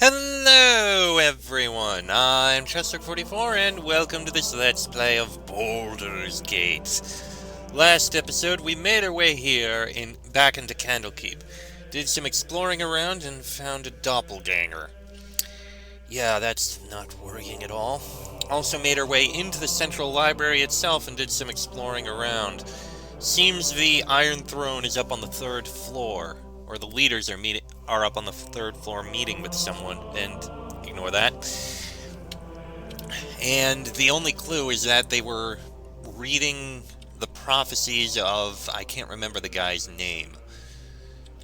Hello everyone, I'm Chester44 and welcome to this Let's Play of Baldur's Gate. Last episode we made our way here back into Candlekeep, did some exploring around and found a doppelganger. Yeah, that's not worrying at all. Also made our way into the central library itself and did some exploring around. Seems the Iron Throne is up on the third floor, or the leaders are up on the third floor meeting with someone, and ignore that. And the only clue is that they were reading the prophecies of, I can't remember the guy's name.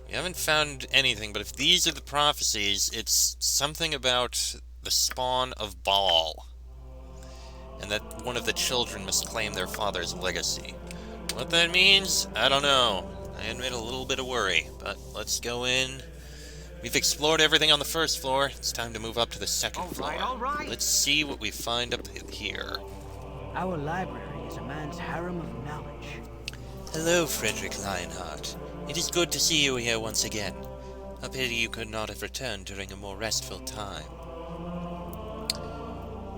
We haven't found anything, but if these are the prophecies, it's something about the spawn of Baal, and that one of the children must claim their father's legacy. What that means, I don't know. I admit a little bit of worry, but let's go in. We've explored everything on the first floor. It's time to move up to the second floor. All right. Let's see what we find up here. Our library is a man's harem of knowledge. Hello, Frederick Lionheart. It is good to see you here once again. A pity you could not have returned during a more restful time.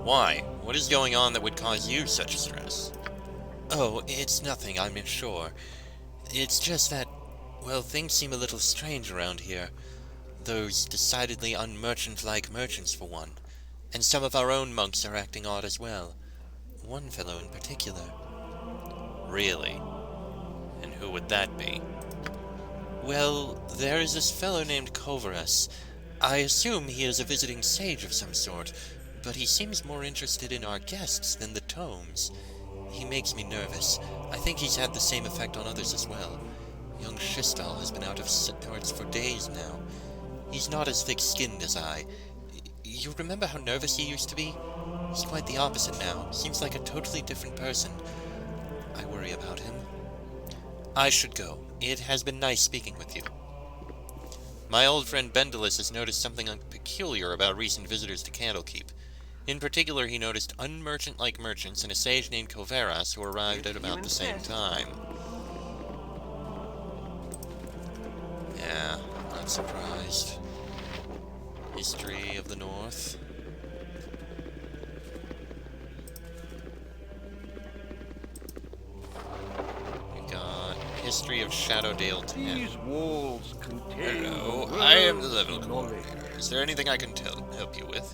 Why? What is going on that would cause you such stress? Oh, it's nothing, I'm sure. It's just that, well, things seem a little strange around here. Those decidedly unmerchant-like merchants, for one. And some of our own monks are acting odd as well. One fellow in particular. Really? And who would that be? Well, there is this fellow named Kovaras. I assume he is a visiting sage of some sort, but he seems more interested in our guests than the tomes. He makes me nervous. I think he's had the same effect on others as well. Young Shistal has been out of sorts for days now. He's not as thick-skinned as I. You remember how nervous he used to be? He's quite the opposite now. Seems like a totally different person. I worry about him. I should go. It has been nice speaking with you. My old friend Bendelis has noticed something peculiar about recent visitors to Candlekeep. In particular, he noticed unmerchant-like merchants and a sage named Kovaras who arrived at about the same time. Yeah, not surprised. History of the North. We got History of Shadowdale 10. These walls contain. Hello, I am the level coordinator. Is there anything I can help you with?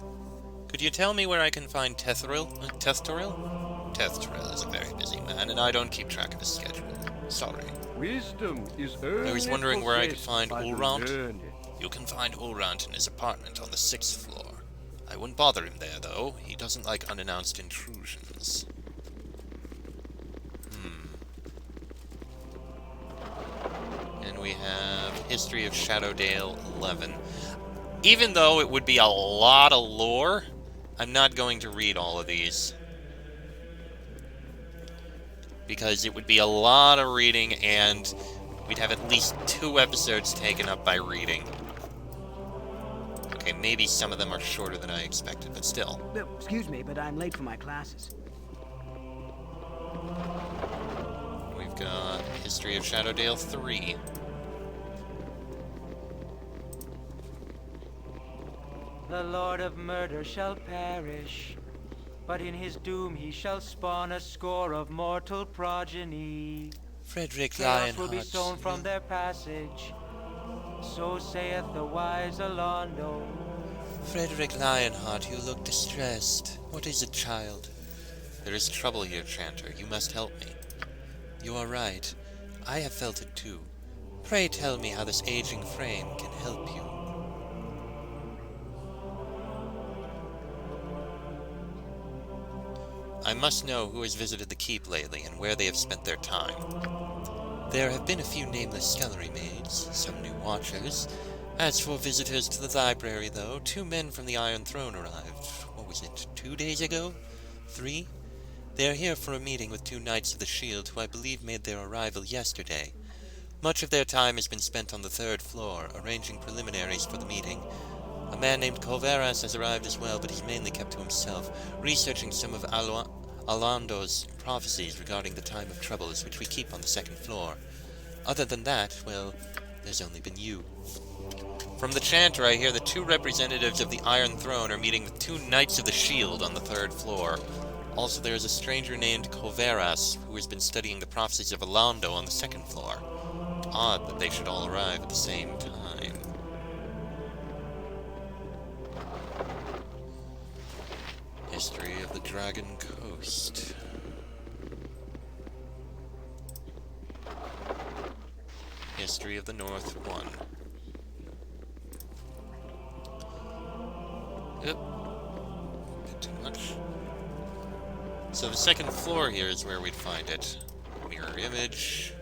Could you tell me where I can find Tethril? Tethril? Tethril is a very busy man, and I don't keep track of his schedule. Sorry. Wisdom is I was wondering where I could find Ulrant. Ulrant. You can find Ulrant in his apartment on the 6th floor. I wouldn't bother him there, though. He doesn't like unannounced intrusions. And we have History of Shadowdale 11. Even though it would be a lot of lore, I'm not going to read all of these. Because it would be a lot of reading, and we'd have at least 2 episodes taken up by reading. Okay, maybe some of them are shorter than I expected, but still. Excuse me, but I'm late for my classes. We've got History of Shadowdale 3. The Lord of Murder shall perish, but in his doom he shall spawn a score of mortal progeny. Frederick Chaos will be Lionheart. sown from their passage, so saith the wise Alondo. Frederick Lionheart, you look distressed. What is it, child? There is trouble here, Chanter. You must help me. You are right. I have felt it too. Pray tell me how this aging frame can help you. I must know who has visited the keep lately and where they have spent their time. There have been a few nameless scullery maids, some new watchers. As for visitors to the library, though, 2 men from the Iron Throne arrived. What was it, 2 days ago? 3? They are here for a meeting with 2 Knights of the Shield who I believe made their arrival yesterday. Much of their time has been spent on the 3rd floor, arranging preliminaries for the meeting. A man named Kovaras has arrived as well, but he's mainly kept to himself, researching some of Alando's prophecies regarding the time of troubles, which we keep on the 2nd floor. Other than that, well, there's only been you. From the chanter, I hear the 2 representatives of the Iron Throne are meeting with 2 Knights of the Shield on the 3rd floor. Also, there is a stranger named Koveras, who has been studying the prophecies of Alando on the 2nd floor. Odd that they should all arrive at the same time. History of the Dragon Coast. History of the North 1. Yep. A bit too much. So the 2nd floor here is where we'd find it. Mirror image.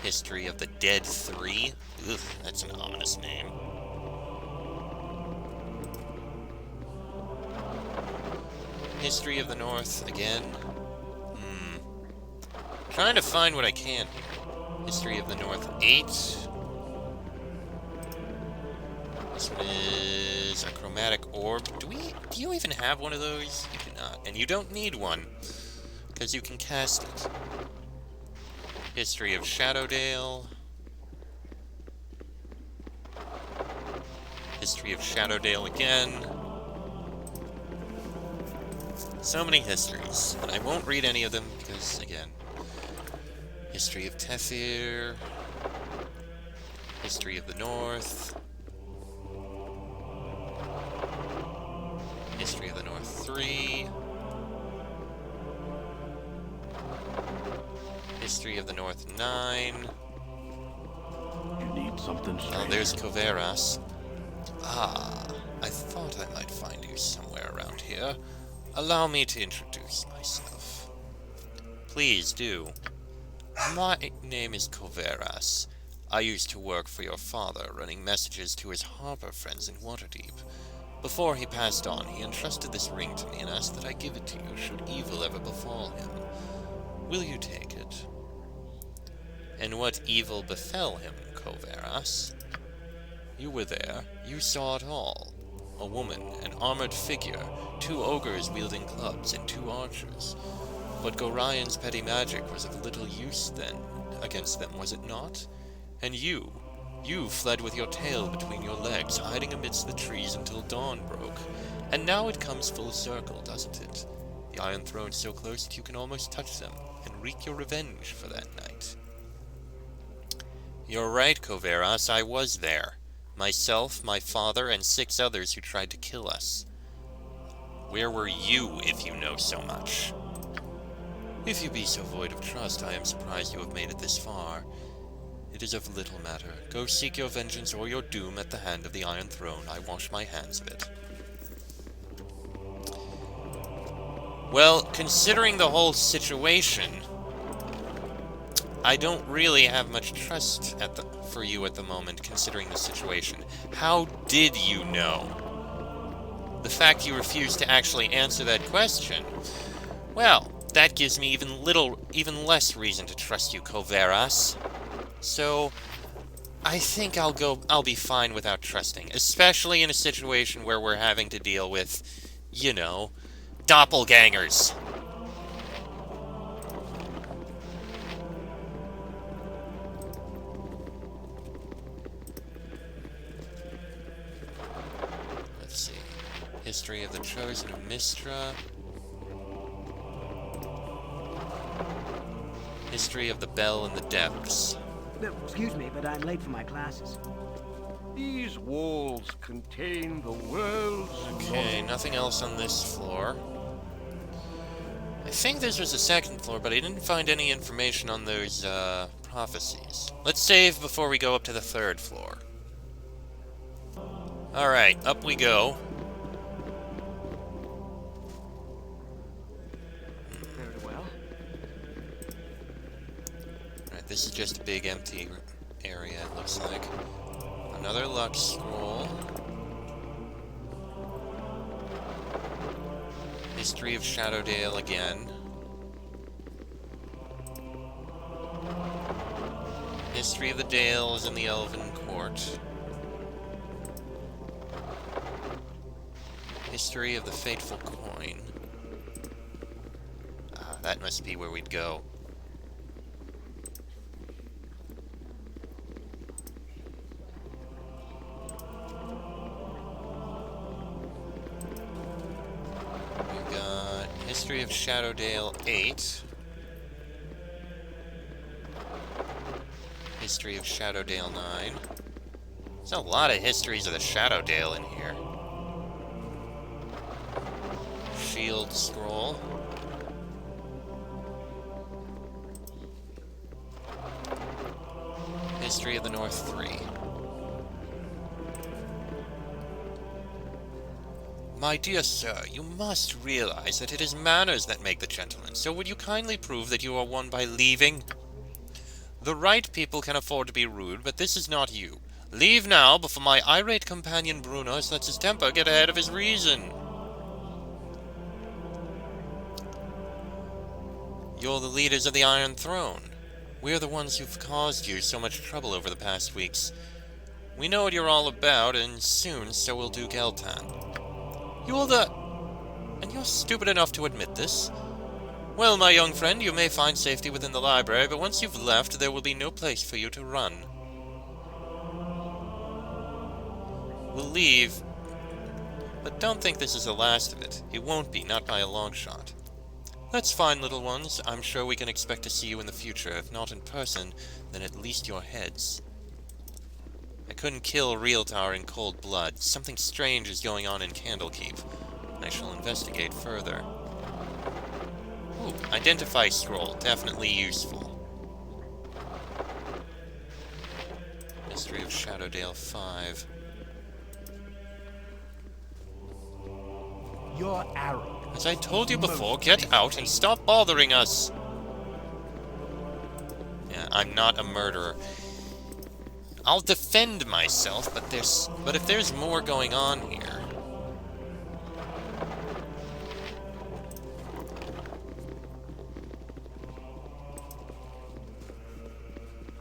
History of the Dead 3. Ugh, that's an ominous name. History of the North again. Trying to find what I can here. History of the North 8. This one is a Chromatic Orb. Do you even have one of those? You do not. And you don't need one, because you can cast it. History of Shadowdale. History of Shadowdale again. So many histories, but I won't read any of them because, again, History of Tethir. History of the North. History of the North 3. History of the North 9. You need something Oh, strange. there's Koveras. Ah, I thought I might find you somewhere around here. Allow me to introduce myself. Please do. My name is Koveras. I used to work for your father, running messages to his harbor friends in Waterdeep. Before he passed on, he entrusted this ring to me and asked that I give it to you should evil ever befall him. Will you take it? And what evil befell him, Koveras? You were there. You saw it all. A woman, an armored figure, 2 ogres wielding clubs, and 2 archers. But Gorian's petty magic was of little use then against them, was it not? And you fled with your tail between your legs, hiding amidst the trees until dawn broke. And now it comes full circle, doesn't it? The Iron Throne's so close that you can almost touch them, and wreak your revenge for that night. You're right, Koveras, I was there. Myself, my father, and 6 others who tried to kill us. Where were you, if you know so much? If you be so void of trust, I am surprised you have made it this far. It is of little matter. Go seek your vengeance or your doom at the hand of the Iron Throne. I wash my hands of it. Well, considering the whole situation, I don't really have much trust for you at the moment, considering the situation. How did you know? The fact you refused to actually answer that question, well, that gives me even less reason to trust you, Koveras. So, I think I'll be fine without trusting, especially in a situation where we're having to deal with, you know, doppelgangers. Let's see. History of the Chosen of Mistra. History of the Bell in the Depths. Excuse me, but I'm late for my classes. These walls contain the world's Okay, nothing else on this floor. I think this was the 2nd floor, but I didn't find any information on those, prophecies. Let's save before we go up to the 3rd floor. Alright, up we go. Very well. Alright, this is just a big empty area, it looks like. Another luck scroll. History of Shadowdale again. History of the Dales in the Elven Court. History of the Fateful Coin. Ah, that must be where we'd go. History of Shadowdale 8. History of Shadowdale 9. There's a lot of histories of the Shadowdale in here. Shield Scroll. History of the North 3. My dear sir, you must realize that it is manners that make the gentleman, so would you kindly prove that you are one by leaving? The right people can afford to be rude, but this is not you. Leave now, before my irate companion Bruno lets his temper get ahead of his reason. You're the leaders of the Iron Throne. We're the ones who've caused you so much trouble over the past weeks. We know what you're all about, and soon so will Duke Eltan. You're the... And you're stupid enough to admit this? Well, my young friend, you may find safety within the library, but once you've left, there will be no place for you to run. We'll leave, but don't think this is the last of it. It won't be, not by a long shot. That's fine, little ones. I'm sure we can expect to see you in the future. If not in person, then at least your heads. I couldn't kill Realtar in cold blood. Something strange is going on in Candlekeep. I shall investigate further. Ooh, Identify Scroll. Definitely useful. History of Shadowdale 5. You're arrogant. As I told you before, get out and stop bothering us! Yeah, I'm not a murderer. I'll defend myself, but if there's more going on here...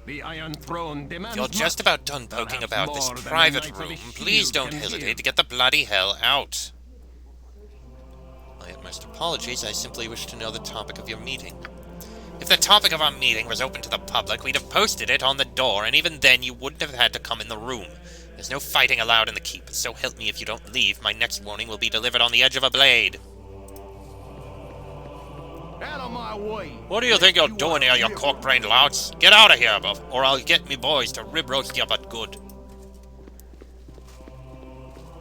The Iron Throne demands You're just about done poking about this private room. Please don't hesitate to get the bloody hell out. My utmost apologies, I simply wish to know the topic of your meeting. If the topic of our meeting was open to the public, we'd have posted it on the door, and even then you wouldn't have had to come in the room. There's no fighting allowed in the keep, so help me if you don't leave, my next warning will be delivered on the edge of a blade. Out of my way! What do you think you're doing here, you cork-brained louts? Get out of here, or I'll get me boys to rib-roast you but good.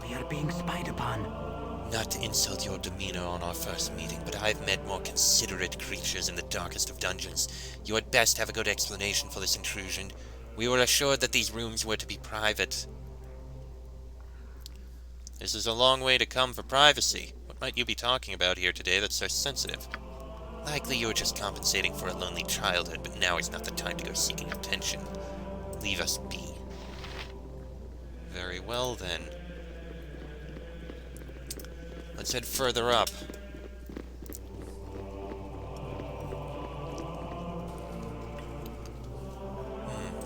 We are being spied upon. Not to insult your demeanor on our first meeting, but I've met more considerate creatures in the darkest of dungeons. You at best have a good explanation for this intrusion. We were assured that these rooms were to be private. This is a long way to come for privacy. What might you be talking about here today that's so sensitive? Likely you were just compensating for a lonely childhood, but now is not the time to go seeking attention. Leave us be. Very well, then. Let's head further up.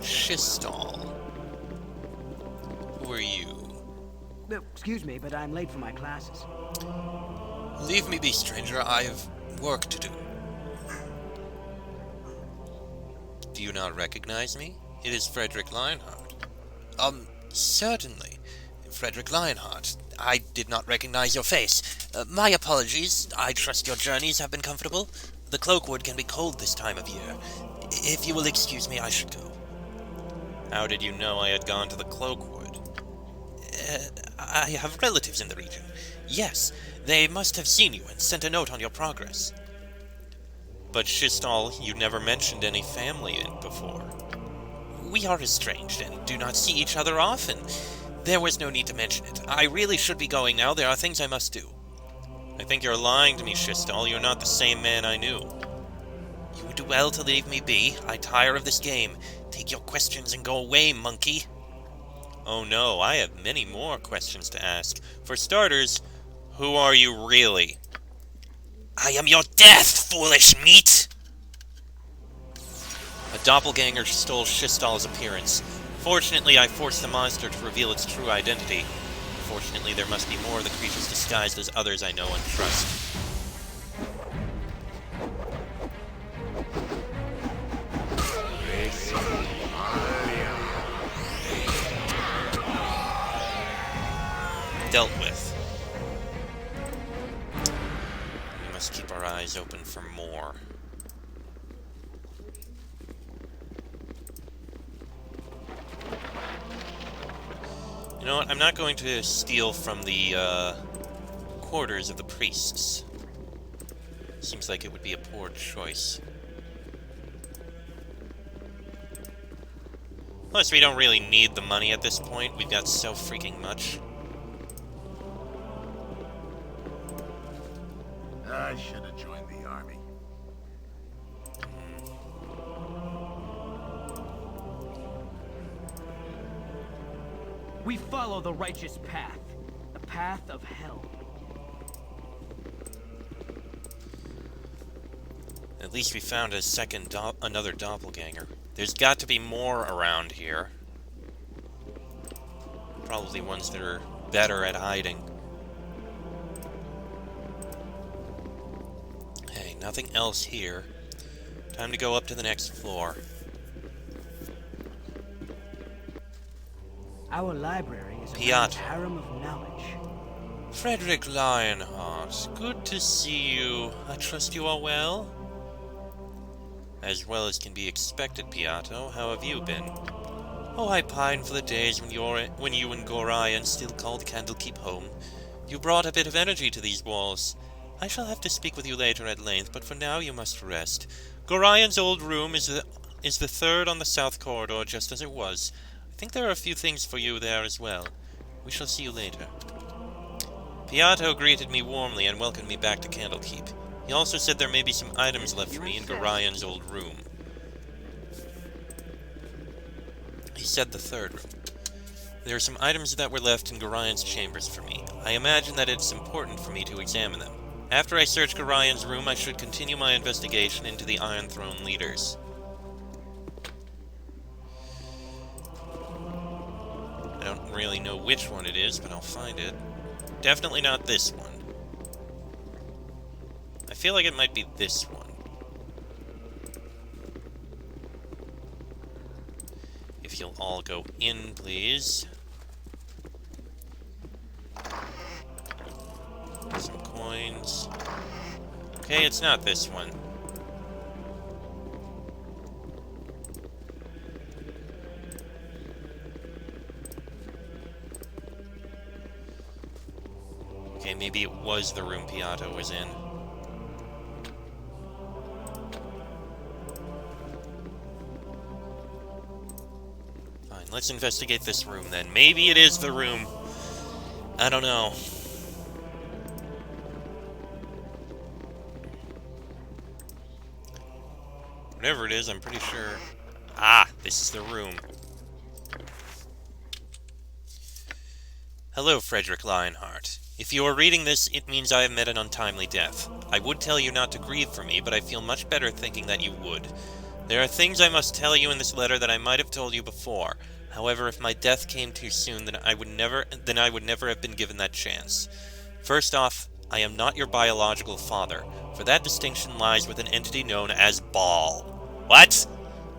Shadowdale. Who are you? Excuse me, but I'm late for my classes. Leave me be, stranger. I have work to do. Do you not recognize me? It is Frederick Lionheart. Certainly. Frederick Lionheart. I did not recognize your face. My apologies. I trust your journeys have been comfortable. The Cloakwood can be cold this time of year. If you will excuse me, I should go. How did you know I had gone to the Cloakwood? I have relatives in the region. Yes, they must have seen you and sent a note on your progress. But Shadowdale, you never mentioned any family in before. We are estranged and do not see each other often. There was no need to mention it. I really should be going now. There are things I must do. I think you're lying to me, Shadowdale. You're not the same man I knew. You would do well to leave me be. I tire of this game. Take your questions and go away, monkey. Oh no, I have many more questions to ask. For starters, who are you really? I am your death, foolish meat! A doppelganger stole Shadowdale's appearance. Fortunately, I forced the monster to reveal its true identity. Fortunately, there must be more of the creatures disguised as others I know and trust. Dealt with. We must keep our eyes open for more. You know what? I'm not going to steal from the quarters of the priests. Seems like it would be a poor choice. Plus, we don't really need the money at this point. We've got so freaking much. I should have joined the army. We follow the righteous path. The path of hell. At least we found a another doppelganger. There's got to be more around here. Probably ones that are better at hiding. Hey, nothing else here. Time to go up to the next floor. Our library is a Piat. man's harem of knowledge. Frederick Lionheart, good to see you. I trust you are well? As well as can be expected, Piato. How have you been? Oh, I pine for the days when you and Gorion still called Candlekeep home. You brought a bit of energy to these walls. I shall have to speak with you later at length, but for now you must rest. Gorion's old room is the third on the south corridor, just as it was. I think there are a few things for you there as well. We shall see you later. Piato greeted me warmly and welcomed me back to Candlekeep. He also said there may be some items left for me in Gorion's old room. He said the third room. There are some items that were left in Gorion's chambers for me. I imagine that it's important for me to examine them. After I search Gorion's room, I should continue my investigation into the Iron Throne leaders. I don't really know which one it is, but I'll find it. Definitely not this one. I feel like it might be this one. If you'll all go in, please. Some coins. Okay, it's not this one. Okay, maybe it was the room Piato was in. Fine, let's investigate this room then. Maybe it is the room. I don't know. Whatever it is, I'm pretty sure... Ah, this is the room. Hello, Frederick Lionheart. If you are reading this, it means I have met an untimely death. I would tell you not to grieve for me, but I feel much better thinking that you would. There are things I must tell you in this letter that I might have told you before. However, if my death came too soon, then I would never have been given that chance. First off, I am not your biological father, for that distinction lies with an entity known as Baal. What?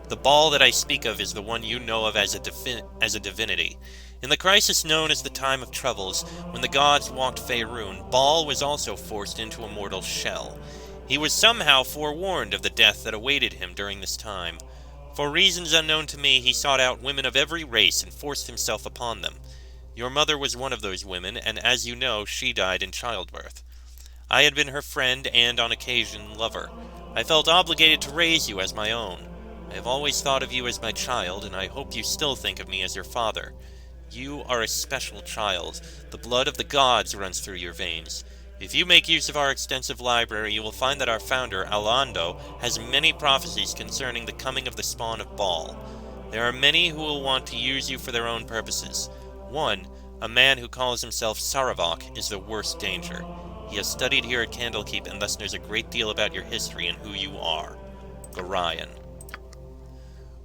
The Baal that I speak of is the one you know of as a divinity. In the crisis known as the Time of Troubles, when the gods walked Faerun, Baal was also forced into a mortal shell. He was somehow forewarned of the death that awaited him during this time. For reasons unknown to me, he sought out women of every race and forced himself upon them. Your mother was one of those women, and as you know, she died in childbirth. I had been her friend and, on occasion, lover. I felt obligated to raise you as my own. I have always thought of you as my child, and I hope you still think of me as your father. You are a special child. The blood of the gods runs through your veins. If you make use of our extensive library, you will find that our founder, Alando, has many prophecies concerning the coming of the spawn of Baal. There are many who will want to use you for their own purposes. One, a man who calls himself Saravok, is the worst danger. He has studied here at Candlekeep and thus knows a great deal about your history and who you are. Gorion.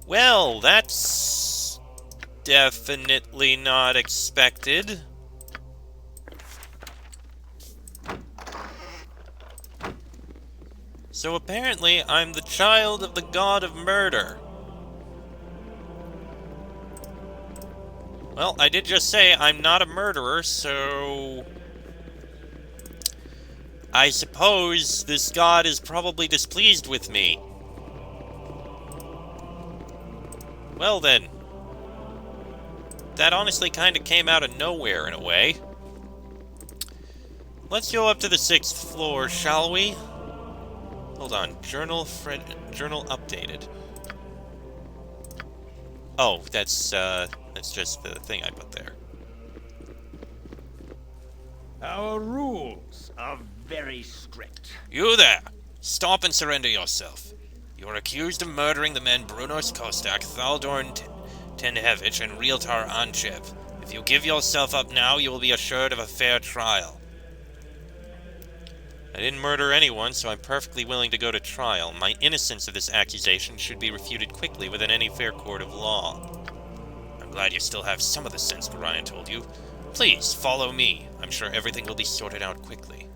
Well, that's definitely not expected. So apparently, I'm the child of the god of murder. Well, I did just say I'm not a murderer, so... I suppose this god is probably displeased with me. Well then. That honestly kind of came out of nowhere in a way. Let's go up to the 6th floor, shall we? Hold on. Journal updated. Oh, that's just the thing I put there. Our rules are very strict. You there! Stop and surrender yourself. You are accused of murdering the men Brunos Kostak, Thaldorn Tenhevich, and Realtar Anchev. If you give yourself up now, you will be assured of a fair trial. I didn't murder anyone, so I'm perfectly willing to go to trial. My innocence of this accusation should be refuted quickly within any fair court of law. I'm glad you still have some of the sense Gorion told you. Please, follow me. I'm sure everything will be sorted out quickly.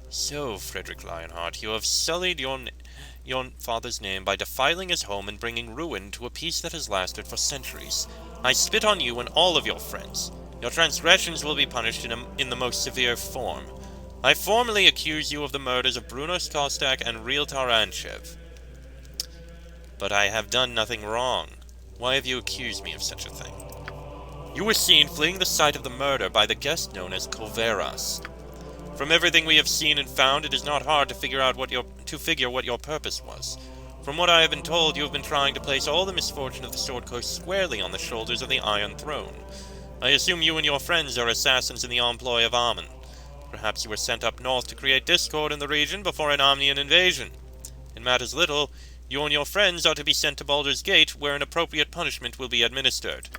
So, Frederick Lionheart, you have sullied your father's name by defiling his home and bringing ruin to a peace that has lasted for centuries. I spit on you and all of your friends. Your transgressions will be punished in the most severe form. I formally accuse you of the murders of Brunos Kostak and Realtar Anchev. But I have done nothing wrong. Why have you accused me of such a thing? You were seen fleeing the site of the murder by the guest known as Koveras. From everything we have seen and found, it is not hard to figure what your purpose was. From what I have been told, you have been trying to place all the misfortune of the Sword Coast squarely on the shoulders of the Iron Throne. I assume you and your friends are assassins in the employ of Amun. Perhaps you were sent up north to create discord in the region before an Omnian invasion. It matters little. You and your friends are to be sent to Baldur's Gate, where an appropriate punishment will be administered.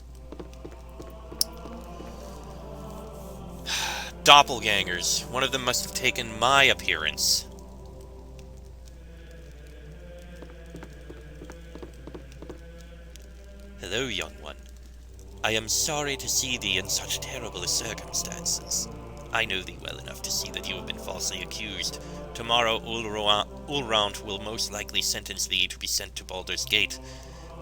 Doppelgangers. One of them must have taken my appearance. Hello, young one. I am sorry to see thee in such terrible circumstances. I know thee well enough to see that you have been falsely accused. Tomorrow Ulraunt will most likely sentence thee to be sent to Baldur's Gate.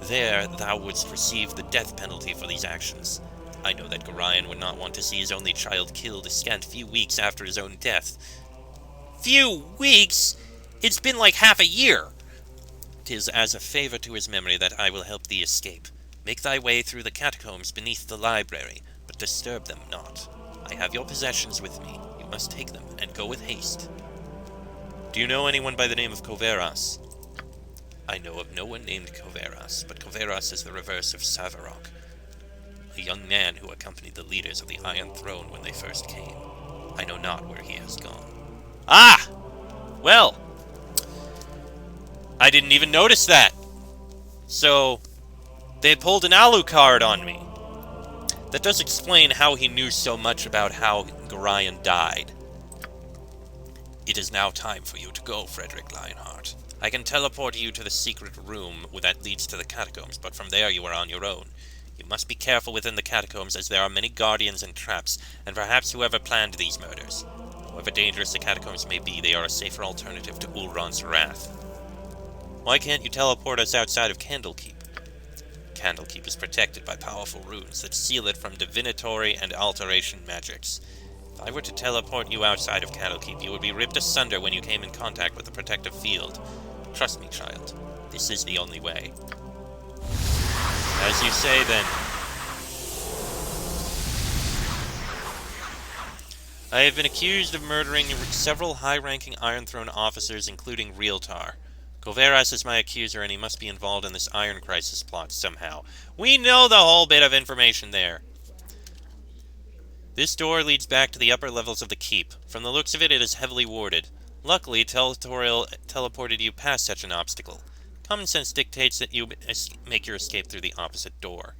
There thou wouldst receive the death penalty for these actions. I know that Gorion would not want to see his only child killed a scant few weeks after his own death. Few weeks? It's been like half a year! 'Tis as a favor to his memory that I will help thee escape. Make thy way through the catacombs beneath the library, but disturb them not. I have your possessions with me. You must take them, and go with haste. Do you know anyone by the name of Koveras? I know of no one named Koveras, but Koveras is the reverse of Savarok, a young man who accompanied the leaders of the Iron Throne when they first came. I know not where he has gone. Ah! Well, I didn't even notice that. So, they pulled an Alucard on me. That does explain how he knew so much about how Gorion died. It is now time for you to go, Frederick Lionheart. I can teleport you to the secret room that leads to the catacombs, but from there you are on your own. You must be careful within the catacombs, as there are many guardians and traps, and perhaps whoever planned these murders. However dangerous the catacombs may be, they are a safer alternative to Ulron's wrath. Why can't you teleport us outside of Candlekeep? Candlekeep is protected by powerful runes that seal it from divinatory and alteration magics. If I were to teleport you outside of Candlekeep, you would be ripped asunder when you came in contact with the protective field. Trust me, child. This is the only way. As you say, then. I have been accused of murdering several high-ranking Iron Throne officers, including Realtar. Koveras is my accuser, and he must be involved in this Iron Crisis plot somehow. We know the whole bit of information there. This door leads back to the upper levels of the keep. From the looks of it, it is heavily warded. Luckily, Teletorial teleported you past such an obstacle. Common sense dictates that you make your escape through the opposite door.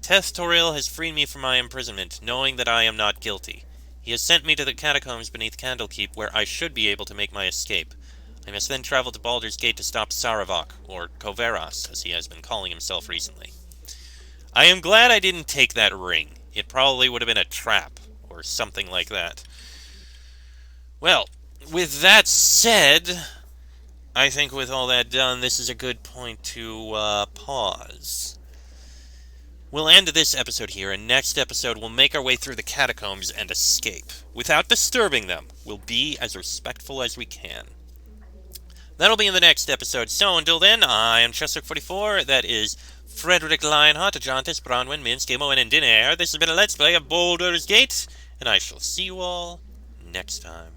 Teletorial has freed me from my imprisonment, knowing that I am not guilty. He has sent me to the catacombs beneath Candlekeep, where I should be able to make my escape. I must then travel to Baldur's Gate to stop Saravok, or Koveras, as he has been calling himself recently. I am glad I didn't take that ring. It probably would have been a trap, or something like that. Well, with that said, I think with all that done, this is a good point to pause. We'll end this episode here, and next episode we'll make our way through the catacombs and escape. Without disturbing them, we'll be as respectful as we can. That'll be in the next episode. So until then, I am Chester44. That is Frederick Lionheart, Ajantis, Bronwyn, Minsk, Imoen, and Dinair. This has been a Let's Play of Baldur's Gate, and I shall see you all next time.